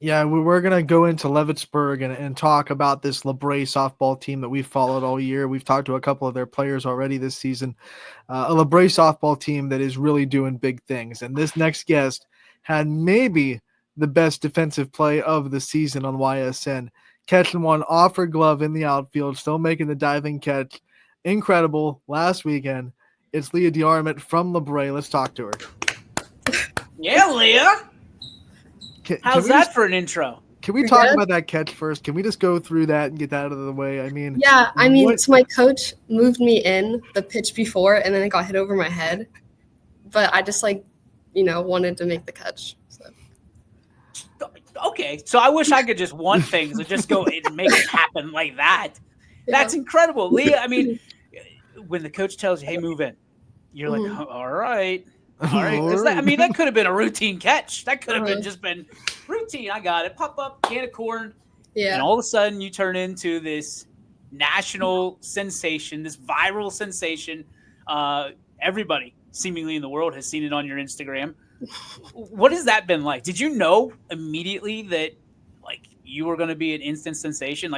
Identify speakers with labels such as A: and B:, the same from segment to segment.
A: Yeah, we're going to go into Levittsburg and talk about this LABRAE softball team that we've followed all year. We've talked to a couple of their players already this season. A LABRAE softball team that is really doing big things. And this next guest had maybe the best defensive play of the season on YSN. Catching one off her glove in the outfield, still making the diving catch. Incredible last weekend. It's Leah DeArmitt from LABRAE. Let's talk to her.
B: Yeah, Leah. How's that
A: just,
B: for an intro?
A: Can we talk about that catch first? Can we just go through that and get that out of the way? I mean,
C: so my coach moved me in the pitch before, and then it got hit over my head. But I just wanted to make the catch. So.
B: Okay, so I wish I could just want things and just go and make it happen like that. Yeah. That's incredible, Leah. I mean, when the coach tells you, "Hey, move in," you're like, oh, "All right." All right. That could have been a routine catch. That could have just been routine. I got it. Pop up, can of corn. Yeah. And all of a sudden you turn into this national sensation, this viral sensation. Everybody seemingly in the world has seen it on your Instagram. What has that been like? Did you know immediately that you were going to be an instant sensation,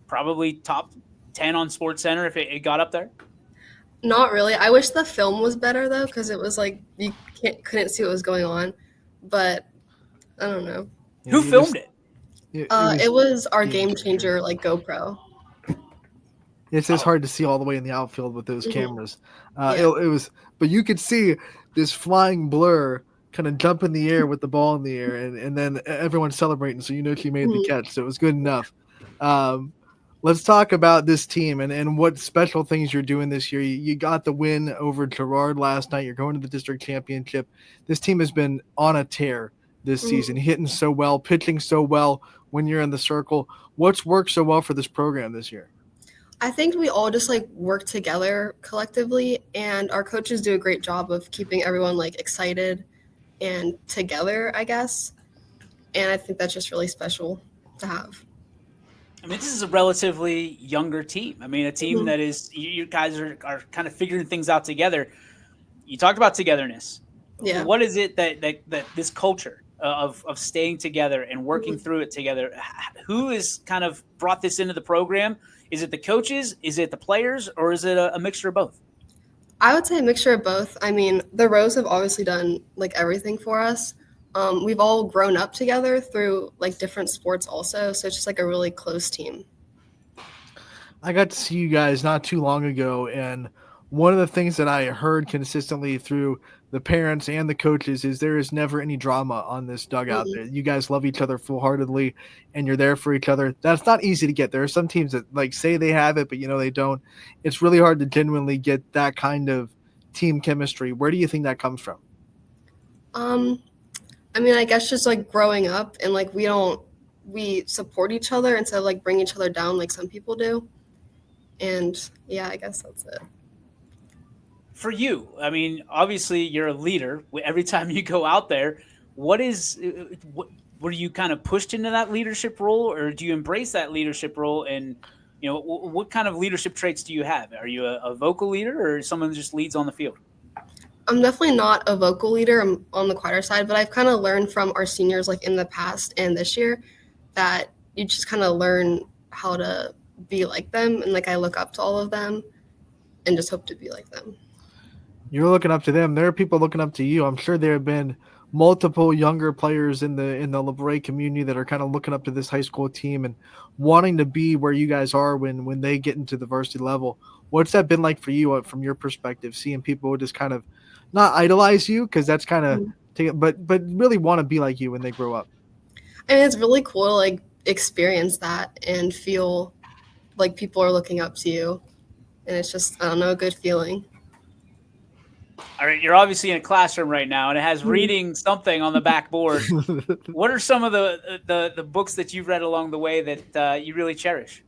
B: probably top 10 on SportsCenter if it got up there?
C: Not really. I wish the film was better though, because it was you couldn't see what was going on. But I don't know.
B: Who filmed it?
C: It was our Game Changer GoPro.
A: It's just hard to see all the way in the outfield with those cameras. It was, but you could see this flying blur kind of jump in the air with the ball in the air, and then everyone's celebrating, so she made the catch. So it was good enough. Let's talk about this team and what special things you're doing this year. You got the win over Girard last night. You're going to the district championship. This team has been on a tear this season, hitting so well, pitching so well when you're in the circle. What's worked so well for this program this year?
C: I think we all just work together collectively, and our coaches do a great job of keeping everyone excited and together, I guess. And I think that's just really special to have.
B: I mean, this is a relatively younger team. I mean, a team that is, you guys are kind of figuring things out together. You talked about togetherness. Yeah. What is it that this culture of staying together and working through it together, who has kind of brought this into the program? Is it the coaches? Is it the players? Or is it a mixture of both?
C: I would say a mixture of both. I mean, the Rose have obviously done everything for us. We've all grown up together through different sports also, so it's just a really close team.
A: I got to see you guys not too long ago, and one of the things that I heard consistently through the parents and the coaches is there is never any drama on this dugout. You guys love each other full-heartedly, and you're there for each other. That's not easy to get. There are some teams that say they have it, but they don't. It's really hard to genuinely get that kind of team chemistry. Where do you think that comes from?
C: I mean, I guess just growing up and we support each other instead of bring each other down like some people do. And yeah, I guess that's it.
B: For you, I mean, obviously you're a leader. Every time you go out there, were you kind of pushed into that leadership role, or do you embrace that leadership role? And what kind of leadership traits do you have? Are you a vocal leader or someone who just leads on the field?
C: I'm definitely not a vocal leader. I'm on the quieter side, but I've kind of learned from our seniors in the past and this year that you just kind of learn how to be like them. And I look up to all of them and just hope to be like them.
A: You're looking up to them. There are people looking up to you. I'm sure there have been multiple younger players in the LABRAE community that are kind of looking up to this high school team and wanting to be where you guys are when they get into the varsity level. What's that been like for you from your perspective, seeing people just kind of not idolize you, because that's kind of but really want to be like you when they grow up?
C: I mean, it's really cool to experience that and feel like people are looking up to you, and it's just, I don't know, a good feeling.
B: All right, you're obviously in a classroom right now, and it has reading something on the backboard. What are some of the books that you've read along the way that you really cherish?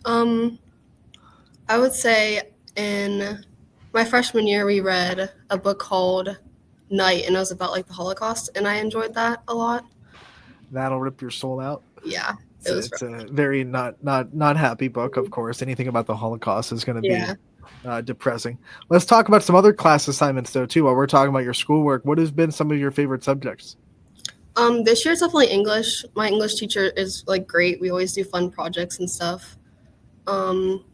C: I would say in my freshman year, we read a book called Night, and it was about the Holocaust, and I enjoyed that a lot.
A: That'll rip your soul out.
C: Yeah,
A: it's a very not happy book, of course. Anything about the Holocaust is going to be depressing. Let's talk about some other class assignments, though, too, while we're talking about your schoolwork. What has been some of your favorite subjects?
C: This year it's definitely English. My English teacher is like great. We always do fun projects and stuff. Um,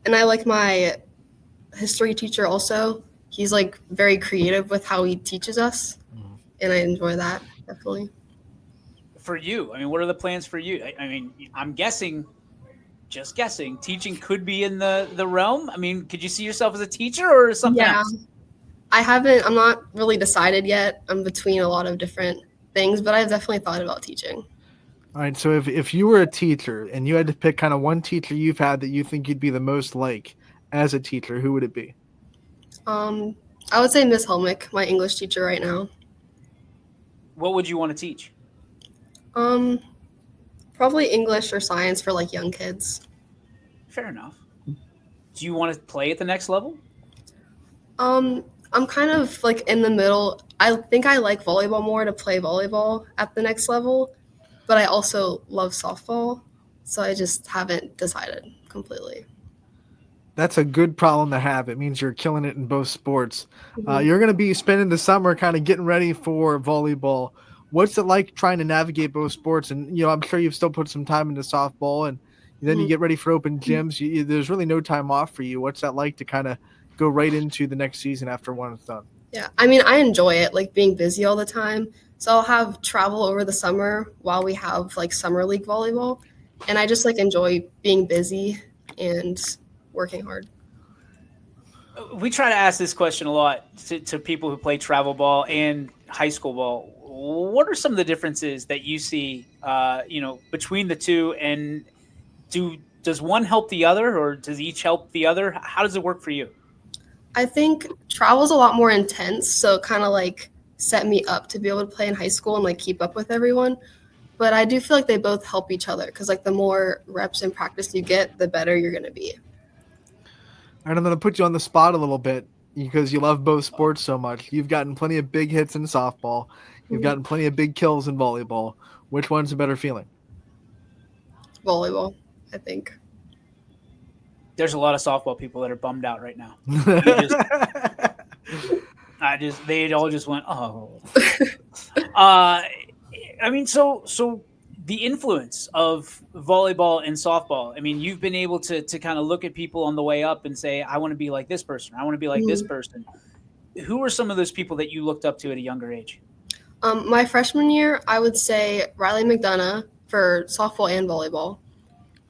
C: and I like my history teacher also. He's like very creative with how he teaches us, and I enjoy that definitely.
B: For you, I mean, what are the plans for you? I mean, I'm guessing, just guessing, teaching could be in the realm. I mean, could you see yourself as a teacher or something
C: Yeah,
B: else?
C: I'm not really decided yet. I'm between a lot of different things, but I've definitely thought about teaching.
A: All right, so if you were a teacher and you had to pick kind of one teacher you've had that you think you'd be the most like as a teacher, who would it be?
C: Um, I would say Miss Helmick, my English teacher right now.
B: What would you want to teach?
C: Um, Probably English or science for like young kids.
B: Fair enough. Do you want to play at the next level?
C: I'm kind of like in the middle. I think I like volleyball more to play volleyball at the next level, but I also love softball, so I just haven't decided completely.
A: That's a good problem to have. It means you're killing it in both sports.
C: Mhm.
A: You're going to be spending the summer kind of getting ready for volleyball. What's it like trying to navigate both sports? And I'm sure you've still put some time into softball, and then you
C: Mhm.
A: get ready for open gyms. There's really no time off for you. What's that like to kind of go right into the next season after one is done?
C: Yeah, I mean, I enjoy it, like being busy all the time. So I'll have travel over the summer while we have like summer league volleyball, and I just like enjoy being busy and working hard.
B: We try to ask this question a lot to people who play travel ball and high school ball. What are some of the differences that you see, between the two, and does one help the other, or does each help the other? How does it work for you?
C: I think travel's a lot more intense, so it kind of like set me up to be able to play in high school and like keep up with everyone. But I do feel like they both help each other because like the more reps and practice you get, the better you're gonna be.
A: And I'm going to put you on the spot a little bit because you love both sports so much. You've gotten plenty of big hits in softball. You've
C: Mhm.
A: gotten plenty of big kills in volleyball. Which one's a better feeling?
C: Volleyball, I think.
B: There's a lot of softball people that are bummed out right now. You just, they all just went, oh. I mean, so the influence of volleyball and softball. I mean, you've been able to kind of look at people on the way up and say, I want to be like this person. I want to be like this
C: Mhm.
B: person. Who are some of those people that you looked up to at a younger age?
C: My freshman year, I would say Riley McDonough for softball and volleyball.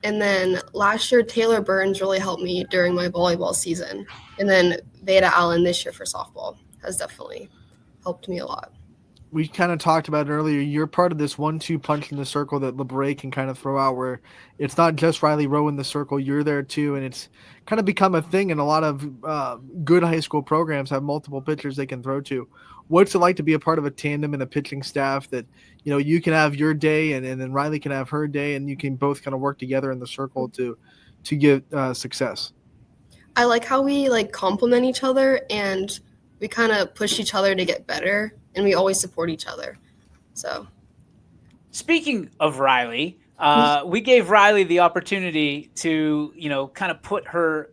C: And then last year, Taylor Burns really helped me during my volleyball season. And then Veda Allen this year for softball has definitely helped me a lot.
A: We kind of talked about it earlier. You're part of this 1-2 punch in the circle that LABRAE can kind of throw out, where it's not just Riley Rowe in the circle. You're there too, and it's kind of become a thing. And a lot of good high school programs have multiple pitchers they can throw to. What's it like to be a part of a tandem and a pitching staff that you can have your day, and then Riley can have her day, and you can both kind of work together in the circle to get success?
C: I like how we like complement each other and we kind of push each other to get better and we always support each other. So,
B: Speaking of Riley, we gave Riley the opportunity to, kind of put her,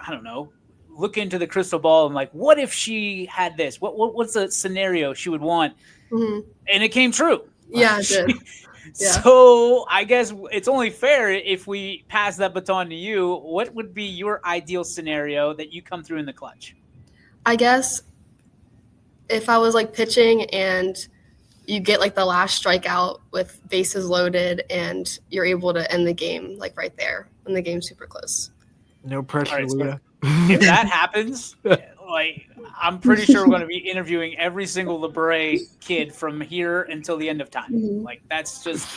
B: I don't know, look into the crystal ball and like, what if she had this? What's a scenario she would want?
C: mhm.
B: And it came true.
C: Yeah, it did. Yeah.
B: So I guess it's only fair if we pass that baton to you. What would be your ideal scenario that you come through in the clutch?
C: I guess if I was like pitching and you get like the last strikeout with bases loaded and you're able to end the game like right there when the game's super close.
A: No
B: All
A: pressure,
B: right, so
A: Leah.
B: if that happens, like I'm pretty sure we're going to be interviewing every single LABRAE kid from here until the end of time.
C: Mhm.
B: Like that's just,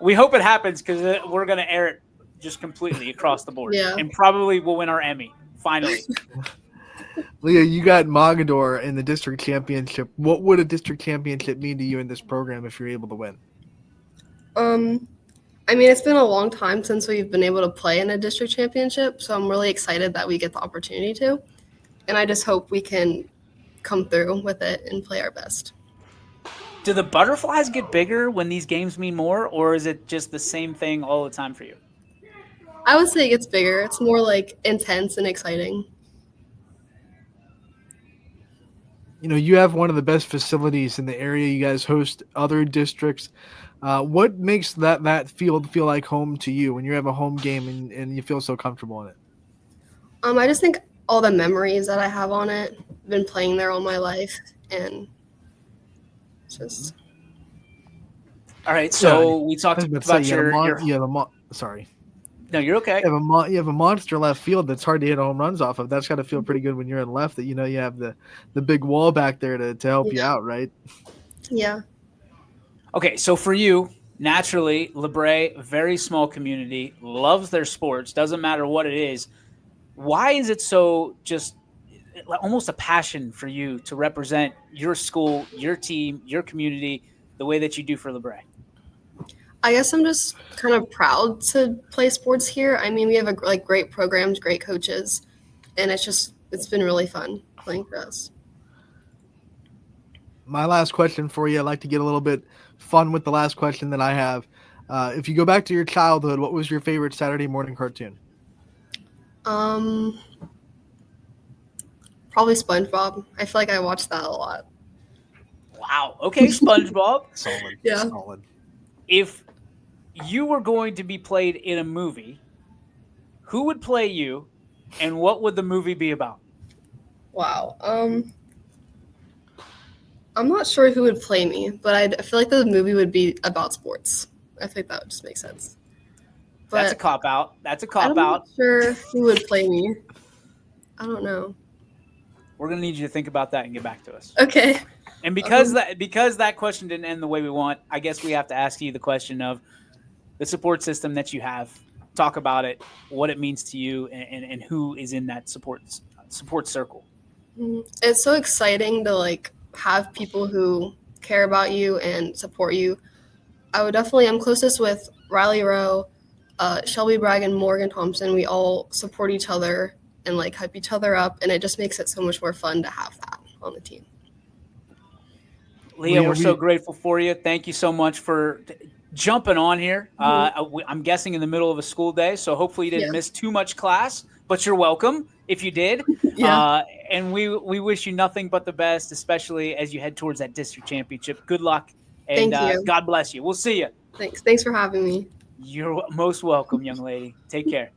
B: we hope it happens because we're going to air it just completely across the board,
C: Yeah.
B: and probably we'll win our Emmy finally.
A: Leah, you got Mogador in the district championship. What would a district championship mean to you in this program if you're able to win?
C: I mean, it's been a long time since we've been able to play in a district championship, so I'm really excited that we get the opportunity to. And I just hope we can come through with it and play our best.
B: Do the butterflies get bigger when these games mean more, or is it just the same thing all the time for you?
C: I would say it gets bigger. It's more like intense and exciting.
A: You have one of the best facilities in the area. You guys host other districts. What makes that field feel like home to you when you have a home game and you feel so comfortable in it?
C: I just think all the memories that I have on it. I've been playing there all my life, and just.
B: All right, so we
A: I
B: talked
A: was about to say
B: about
A: sorry.
B: No, you're okay.
A: You have a monster left field that's hard to hit home runs off of. That's got to feel pretty good when you're in left that you have the big wall back there to help you out, right?
C: Yeah.
B: Okay, so for you, naturally, LABRAE, very small community, loves their sports, doesn't matter what it is. Why is it so just almost a passion for you to represent your school, your team, your community the way that you do for LABRAE?
C: I guess I'm just kind of proud to play sports here. I mean, we have great programs, great coaches, and it's been really fun playing for us.
A: My last question for you, I'd like to get a little bit fun with the last question that I have. If you go back to your childhood, what was your favorite Saturday morning cartoon?
C: Probably SpongeBob. I feel like I watched that a lot.
B: Wow. Okay, SpongeBob.
A: Solid.
C: Yeah.
A: Solid.
B: If you were going to be played in a movie, who would play you, and what would the movie be about?
C: Wow. I'm not sure who would play me, but I feel like the movie would be about sports. I think that would just make sense. But
B: That's a cop out.
C: I'm not sure who would play me. I don't know.
B: We're gonna need you to think about that and get back to us.
C: Okay.
B: And because that question didn't end the way we want, I guess we have to ask you the question of the support system that you have. Talk about it, what it means to you, and who is in that support circle.
C: It's so exciting to have people who care about you and support you. I'm closest with Riley Rowe, Shelby Bragg, and Morgan Thompson. We all support each other and hype each other up, and it just makes it so much more fun to have that on the team.
B: Leah, we're so grateful for you. Thank you so much for jumping on here. I'm guessing in the middle of a school day, so hopefully you didn't miss too much class, but you're welcome if you did.
C: Yeah.
B: And we wish you nothing but the best, especially as you head towards that district championship. Good luck, and
C: Thank you.
B: God bless you. We'll see you.
C: Thanks for having me.
B: You're most welcome, young lady. Take care.